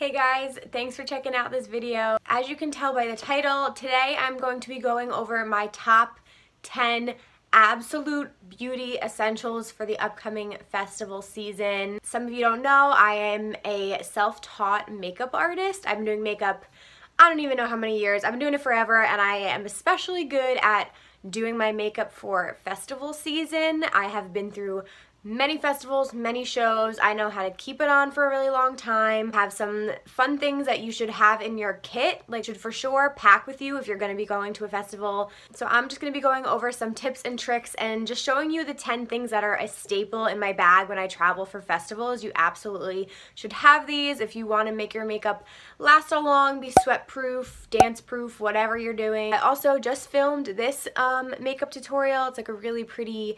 Hey guys, thanks for checking out this video. As you can tell by the title, today I'm going to be going over my top 10 absolute beauty essentials for the upcoming festival season. Some of you don't know, I am a self-taught makeup artist. I've been doing makeup, I don't even know how many years. I've been doing it forever, and I am especially good at doing my makeup for festival season. I have been through many festivals, many shows. I know how to keep it on for a really long time. Have some fun things that you should have in your kit, like should for sure pack with you if you're going to be going to a festival. So I'm just going to be going over some tips and tricks and just showing you the 10 things that are a staple in my bag when I travel for festivals. You absolutely should have these if you want to make your makeup last so long, be sweat proof, dance proof, whatever you're doing. I also just filmed this makeup tutorial. It's like a really pretty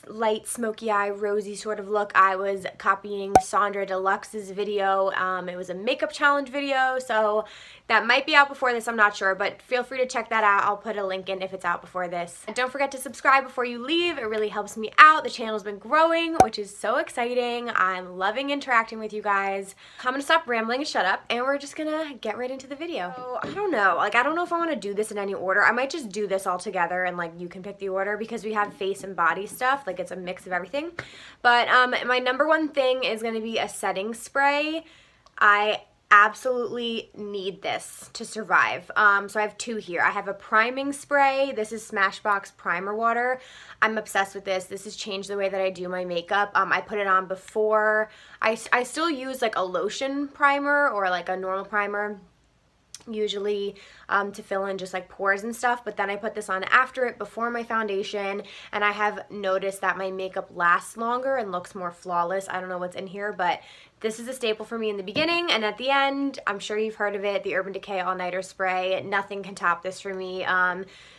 light smoky eye rosy sort of look. I was copying Sandra Deluxe's video. It was a makeup challenge video, so that might be out before this, I'm not sure, but feel free to check that out. I'll put a link in if it's out before this. And don't forget to subscribe before you leave. It really helps me out. The channel's been growing, which is so exciting. I'm loving interacting with you guys. I'm gonna stop rambling and shut up, and we're just gonna get right into the video. So I don't know if I want to do this in any order. I might just do this all together and like you can pick the order because we have face and body stuff. Like it's a mix of everything. But my number one thing is going to be a setting spray. I absolutely need this to survive. So I have two here. I have a priming spray. This is Smashbox primer water. I'm obsessed with this. This has changed the way that I do my makeup. I put it on before. I still use like a lotion primer or like a normal primer usually to fill in just like pores and stuff, but then I put this on after it before my foundation, and I have noticed that my makeup lasts longer and looks more flawless. I don't know what's in here, but this is a staple for me in the beginning, and at the end, I'm sure you've heard of it, the Urban Decay All-Nighter spray. Nothing can top this for me.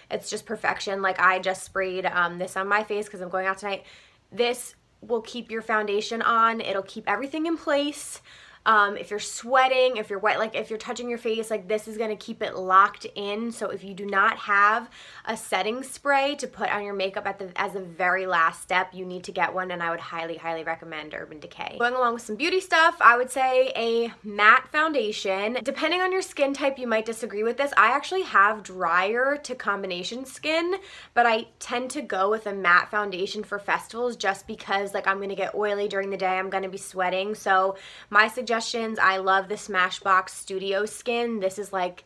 It's just perfection. Like I just sprayed this on my face because I'm going out tonight. This will keep your foundation on. It'll keep everything in place. If you're sweating, if you're wet, like if you're touching your face, like this is going to keep it locked in. So if you do not have a setting spray to put on your makeup as the very last step, you need to get one, and I would highly, highly recommend Urban Decay. Going along with some beauty stuff, I would say a matte foundation. Depending on your skin type, you might disagree with this. I actually have drier to combination skin, but I tend to go with a matte foundation for festivals just because like I'm going to get oily during the day. I'm going to be sweating. So my suggestions, I love the Smashbox Studio Skin. This is like,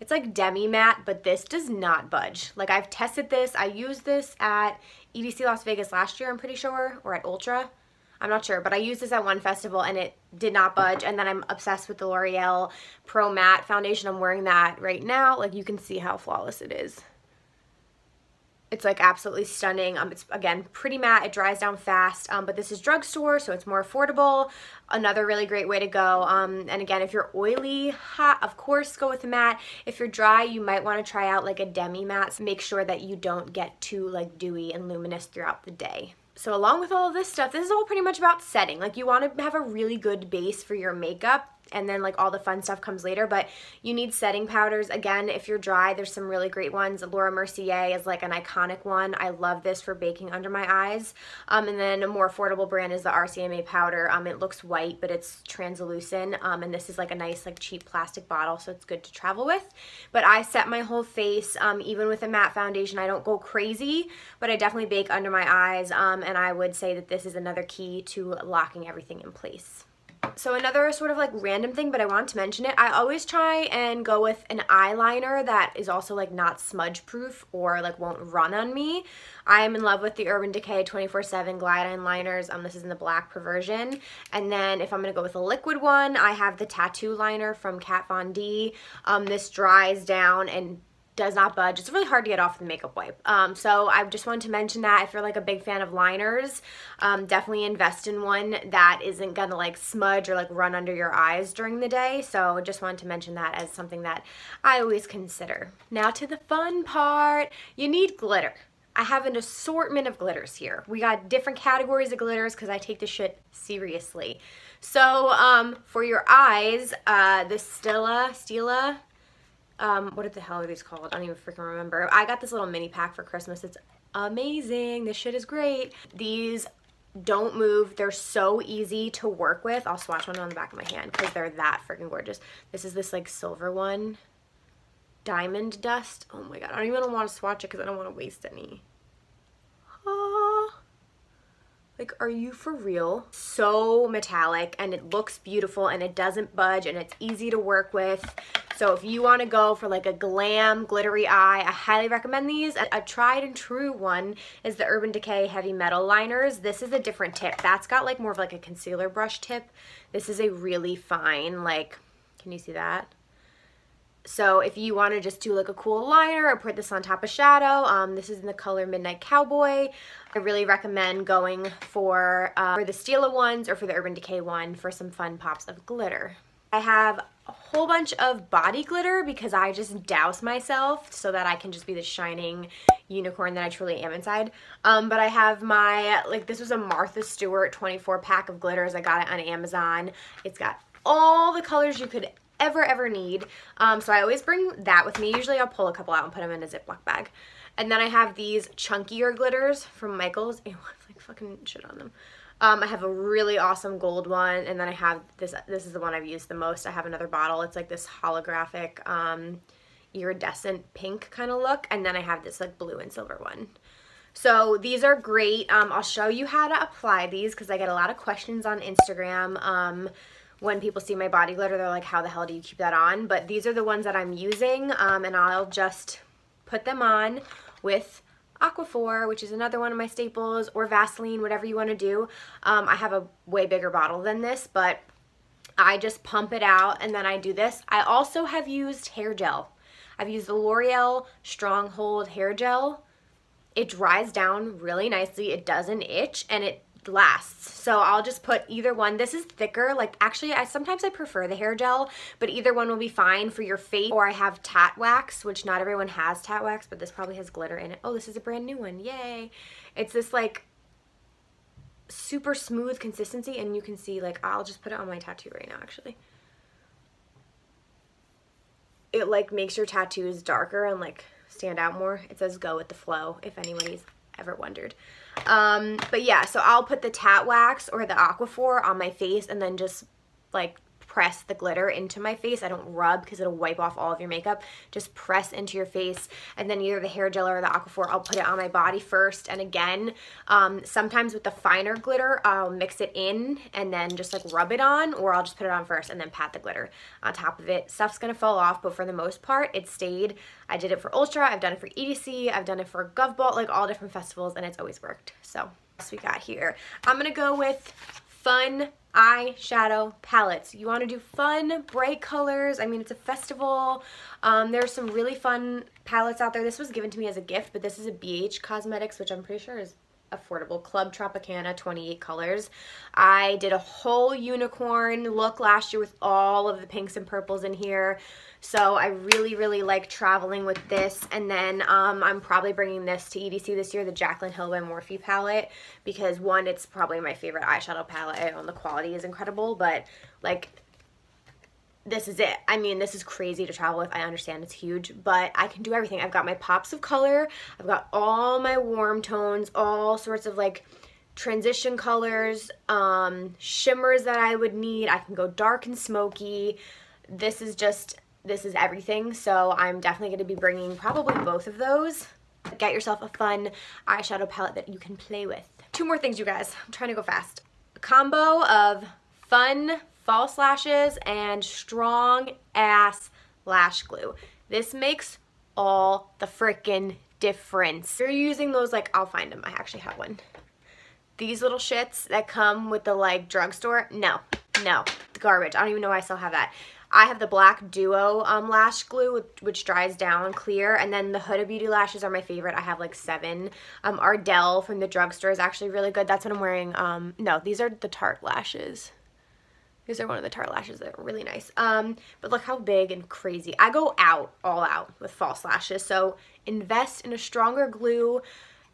it's like demi matte, but this does not budge. Like I've tested this. I used this at EDC Las Vegas last year, I'm pretty sure, or at Ultra. I'm not sure, but I used this at one festival and it did not budge. And then I'm obsessed with the L'Oreal Pro Matte foundation. I'm wearing that right now. Like you can see how flawless it is. It's like absolutely stunning. It's again pretty matte. It dries down fast, but this is drugstore, so it's more affordable. Another really great way to go. And again, if you're oily, hot, of course, go with a matte. If you're dry, you might want to try out like a demi matte. So make sure that you don't get too like dewy and luminous throughout the day. So along with all of this stuff, this is all pretty much about setting. Like you want to have a really good base for your makeup, and then like all the fun stuff comes later, but you need setting powders. Again, if you're dry, there's some really great ones. Laura Mercier is like an iconic one. I love this for baking under my eyes. And then a more affordable brand is the RCMA powder. It looks white, but it's translucent. And this is like a nice like cheap plastic bottle, so it's good to travel with. But I set my whole face, even with a matte foundation. I don't go crazy, but I definitely bake under my eyes. And I would say that this is another key to locking everything in place. So another sort of like random thing, but I want to mention it, I always try and go with an eyeliner that is also like not smudge proof or like won't run on me. I'm in love with the Urban Decay 24/7 Glide Liners. This is in the black Perversion. And then if I'm going to go with a liquid one, I have the Tattoo Liner from Kat Von D. This dries down and does not budge. It's really hard to get off the makeup wipe. So I just wanted to mention that if you're like a big fan of liners, definitely invest in one that isn't gonna like smudge or like run under your eyes during the day. So just wanted to mention that as something that I always consider. Now to the fun part. You need glitter. I have an assortment of glitters here. We got different categories of glitters because I take this shit seriously. So for your eyes, the Stila what the hell are these called? I don't even freaking remember. I got this little mini pack for Christmas. It's amazing. This shit is great. These don't move. They're so easy to work with. I'll swatch one on the back of my hand because they're that freaking gorgeous. This is this like silver one. Diamond dust. Oh my god, I don't even want to swatch it because I don't want to waste any. Like, are you for real? So metallic, and it looks beautiful, and it doesn't budge, and it's easy to work with. So if you want to go for like a glam glittery eye, I highly recommend these. A tried and true one is the Urban Decay Heavy Metal Liners. This is a different tip. That's got like more of like a concealer brush tip. This is a really fine, like, can you see that? So if you want to just do like a cool liner or put this on top of shadow, this is in the color Midnight Cowboy. I really recommend going for the Stila ones or for the Urban Decay one for some fun pops of glitter. I have a whole bunch of body glitter because I just douse myself so that I can just be the shining unicorn that I truly am inside. But I have my, like, this was a Martha Stewart 24 pack of glitters. I got it on Amazon. It's got all the colors you could ever need. So I always bring that with me. Usually I'll pull a couple out and put them in a Ziploc bag. And then I have these chunkier glitters from Michaels. Ew, I have like fucking shit on them. I have a really awesome gold one, and then I have this is the one I've used the most. I have another bottle. It's like this holographic iridescent pink kind of look, and then I have this like blue and silver one. So these are great. I'll show you how to apply these because I get a lot of questions on Instagram. When people see my body glitter, they're like, how the hell do you keep that on? But these are the ones that I'm using, and I'll just put them on with Aquaphor, which is another one of my staples, or Vaseline, whatever you want to do. I have a way bigger bottle than this, but I just pump it out, and then I do this. I also have used hair gel. I've used the L'Oreal Stronghold hair gel. It dries down really nicely. It doesn't itch, and it lasts. So I'll just put either one. This is thicker. Like, actually, sometimes I prefer the hair gel, but either one will be fine for your face. Or I have Tat Wax, which not everyone has Tat Wax, but this probably has glitter in it. Oh, this is a brand new one. Yay. It's this like super smooth consistency, and you can see, like, I'll just put it on my tattoo right now, actually. It like makes your tattoos darker and like stand out more. It says go with the flow, if anybody's ever wondered. But yeah, so I'll put the Tat Wax or the Aquaphor on my face and then just like press the glitter into my face. I don't rub because it'll wipe off all of your makeup. Just press into your face, and then either the hair gel or the Aquaphor, I'll put it on my body first. And again, sometimes with the finer glitter, I'll mix it in and then just like rub it on, or I'll just put it on first and then pat the glitter on top of it. Stuff's gonna fall off, but for the most part, it stayed. I did it for Ultra, I've done it for EDC, I've done it for GovBall, like all different festivals, and it's always worked. So, what else we got here? I'm gonna go with fun eyeshadow palettes. You want to do fun, bright colors. I mean, it's a festival. There's some really fun palettes out there. This was given to me as a gift, but this is a BH Cosmetics, which I'm pretty sure is affordable. Club Tropicana, 28 colors. I did a whole unicorn look last year with all of the pinks and purples in here. So I really like traveling with this. And then I'm probably bringing this to EDC this year, the Jaclyn Hill by Morphe palette, because one, it's probably my favorite eyeshadow palette, and the quality is incredible, but like, this is it. I mean, this is crazy to travel with. I understand it's huge, but I can do everything. I've got my pops of color. I've got all my warm tones, all sorts of like transition colors, shimmers that I would need. I can go dark and smoky. This is everything. So I'm definitely going to be bringing probably both of those. Get yourself a fun eyeshadow palette that you can play with. Two more things, you guys. I'm trying to go fast. A combo of fun false lashes and strong ass lash glue. This makes all the freaking difference. If you're using those, like, I'll find them. I actually have one. These little shits that come with the like drugstore, no, garbage. I don't even know why I still have that. I have the Black Duo lash glue, which dries down clear, and then the Huda Beauty lashes are my favorite. I have like 7. Ardell from the drugstore is actually really good. That's what I'm wearing. No, these are the Tarte lashes. These are one of the Tarte lashes that are really nice. But look how big and crazy. I go all out with false lashes. So invest in a stronger glue.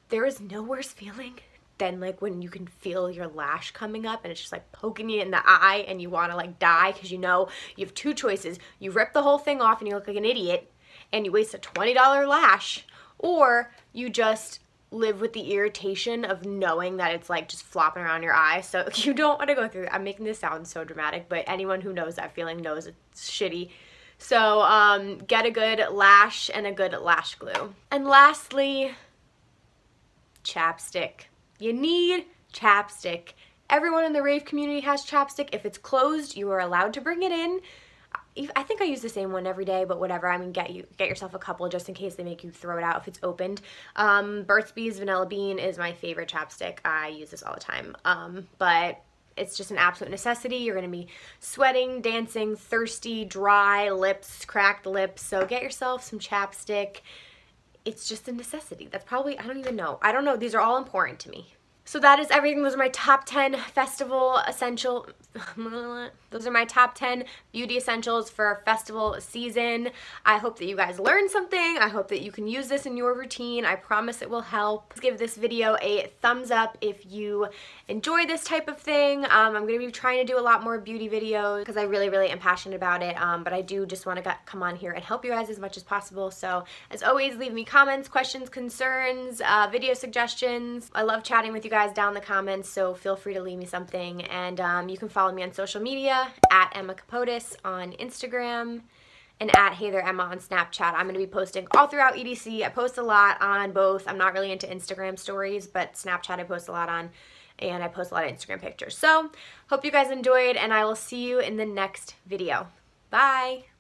There is no worse feeling than like when you can feel your lash coming up and it's just like poking you in the eye and you want to like die, because you know you have two choices. You rip the whole thing off and you look like an idiot and you waste a $20 lash, or you just live with the irritation of knowing that it's like just flopping around your eye. So you don't want to go through. I'm making this sound so dramatic, but anyone who knows that feeling knows it's shitty. So get a good lash and a good lash glue. And lastly, chapstick. You need chapstick. Everyone in the rave community has chapstick. If it's closed, you are allowed to bring it in. I think I use the same one every day, but whatever. I mean, get yourself a couple just in case they make you throw it out if it's opened. Burt's Bees Vanilla Bean is my favorite chapstick. I use this all the time. But it's just an absolute necessity. You're going to be sweating, dancing, thirsty, dry lips, cracked lips. So get yourself some chapstick. It's just a necessity. That's probably, I don't even know. I don't know. These are all important to me. So that is everything. Those are my top 10 festival essential. Those are my top 10 beauty essentials for festival season. I hope that you guys learned something. I hope that you can use this in your routine. I promise it will help. Give this video a thumbs up if you enjoy this type of thing. I'm going to be trying to do a lot more beauty videos because I really am passionate about it. But I do just want to come on here and help you guys as much as possible. So as always, leave me comments, questions, concerns, video suggestions. I love chatting with you guys down in the comments, so feel free to leave me something. And you can follow me on social media at Emma Capotis on Instagram and at Hey There Emma on Snapchat. I'm going to be posting all throughout EDC. I post a lot on both. I'm not really into Instagram stories, but Snapchat I post a lot on, and I post a lot of Instagram pictures. So hope you guys enjoyed, and I will see you in the next video. Bye!